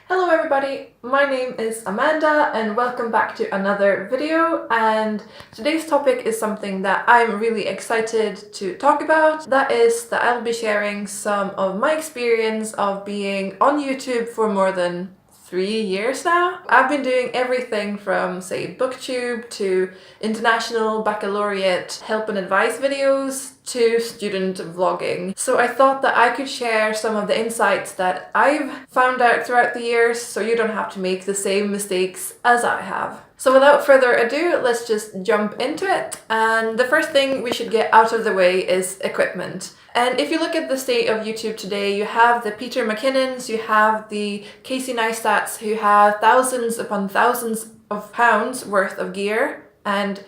Hello everybody, my name is Amanda and welcome back to another video, and today's topic is something that I'm really excited to talk about. That is that I'll be sharing some of my experience of being on YouTube for more than 3 years now. I've been doing everything from, say, booktube to international baccalaureate help and advice videos to student vlogging. So I thought that I could share some of the insights that I've found out throughout the years so you don't have to make the same mistakes as I have. So without further ado, let's just jump into it. And the first thing we should get out of the way is equipment. And if you look at the state of YouTube today, you have the Peter McKinnons, you have the Casey Neistats who have thousands upon thousands of pounds worth of gear, and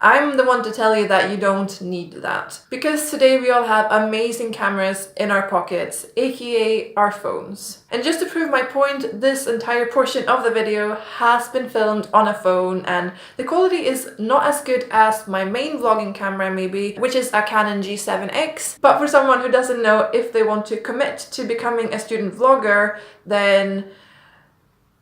I'm the one to tell you that you don't need that. Because today we all have amazing cameras in our pockets, aka our phones. And just to prove my point, this entire portion of the video has been filmed on a phone, and the quality is not as good as my main vlogging camera maybe, which is a Canon G7X. But for someone who doesn't know if they want to commit to becoming a student vlogger, then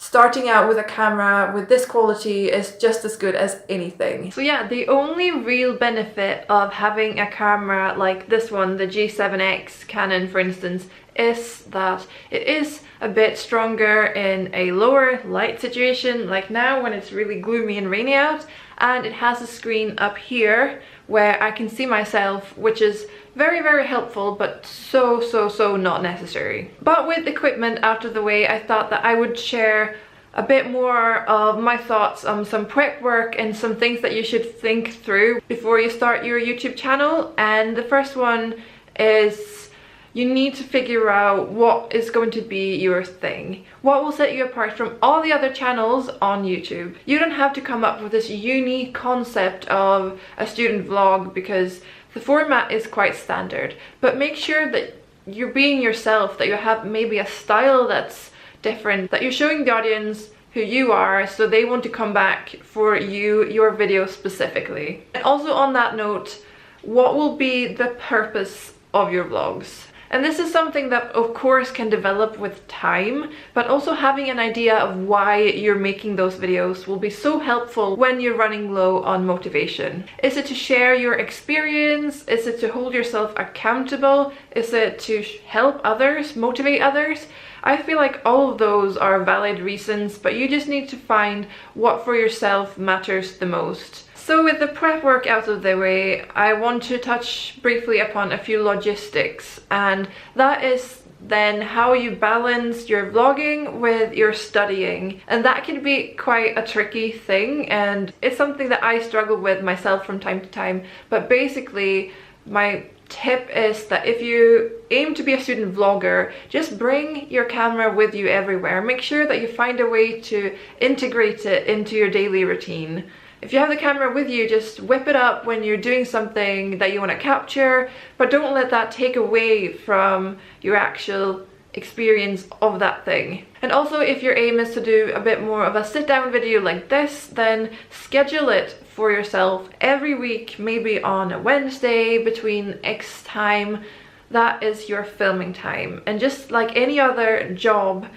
starting out with a camera with this quality is just as good as anything. So yeah, the only real benefit of having a camera like this one, the G7X Canon for instance, is that it is a bit stronger in a lower light situation, like now when it's really gloomy and rainy out, and it has a screen up here where I can see myself, which is very helpful, but so not necessary. But with equipment out of the way, I thought that I would share a bit more of my thoughts on some prep work and some things that you should think through before you start your YouTube channel. And the first one is you need to figure out what is going to be your thing. What will set you apart from all the other channels on YouTube. You don't have to come up with this unique concept of a student vlog because the format is quite standard, but make sure that you're being yourself, that you have maybe a style that's different, that you're showing the audience who you are so they want to come back for your video specifically. And also on that note, what will be the purpose of your vlogs? And this is something that of course can develop with time, but also having an idea of why you're making those videos will be so helpful when you're running low on motivation. Is it to share your experience? Is it to hold yourself accountable? Is it to help others, motivate others? I feel like all of those are valid reasons, but you just need to find what for yourself matters the most. So with the prep work out of the way, I want to touch briefly upon a few logistics, and that is then how you balance your vlogging with your studying. And that can be quite a tricky thing, and it's something that I struggle with myself from time to time. But basically, my tip is that if you aim to be a student vlogger, just bring your camera with you everywhere. Make sure that you find a way to integrate it into your daily routine. If you have the camera with you, just whip it up when you're doing something that you want to capture, but don't let that take away from your actual experience of that thing. And also, if your aim is to do a bit more of a sit-down video like this, then schedule it for yourself every week, maybe on a Wednesday between X time. That is your filming time. And just like any other job,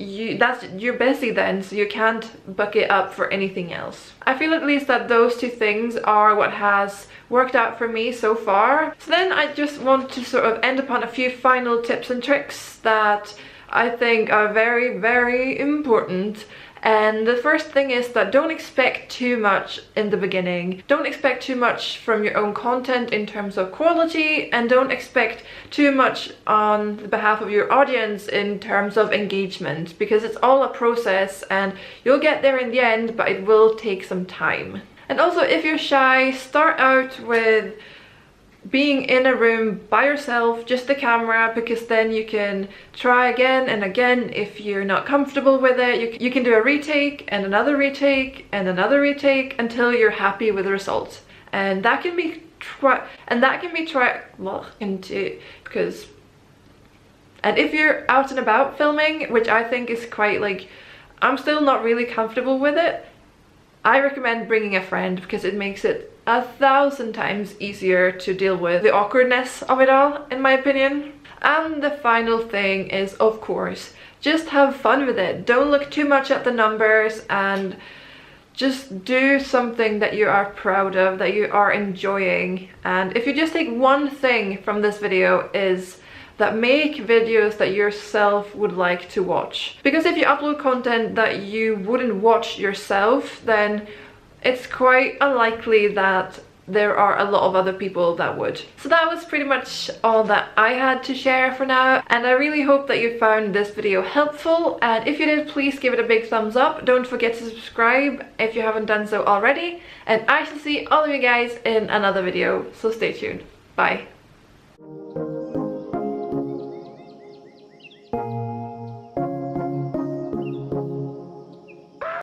you're busy then, so you can't book it up for anything else. I feel at least that those two things are what has worked out for me so far. So then I just want to sort of end upon a few final tips and tricks that I think are very important. And the first thing is that don't expect too much in the beginning. Don't expect too much from your own content in terms of quality, and don't expect too much on the behalf of your audience in terms of engagement, because it's all a process and you'll get there in the end, but it will take some time. And also, if you're shy, start out with being in a room by yourself, just the camera, because then you can try again and again. If you're not comfortable with it, you can do a retake and another retake and another retake until you're happy with the results. And that can be and if you're out and about filming, which I think is quite, like, I'm still not really comfortable with it, I recommend bringing a friend, because it makes it 1,000 times easier to deal with the awkwardness of it all, in my opinion. And the final thing is, of course, just have fun with it. Don't look too much at the numbers, and just do something that you are proud of, that you are enjoying. And if you just take one thing from this video, is that make videos that yourself would like to watch. Because if you upload content that you wouldn't watch yourself, then it's quite unlikely that there are a lot of other people that would. So that was pretty much all that I had to share for now, and I really hope that you found this video helpful, and if you did, please give it a big thumbs up. Don't forget to subscribe if you haven't done so already, and I shall see all of you guys in another video, so stay tuned. Bye.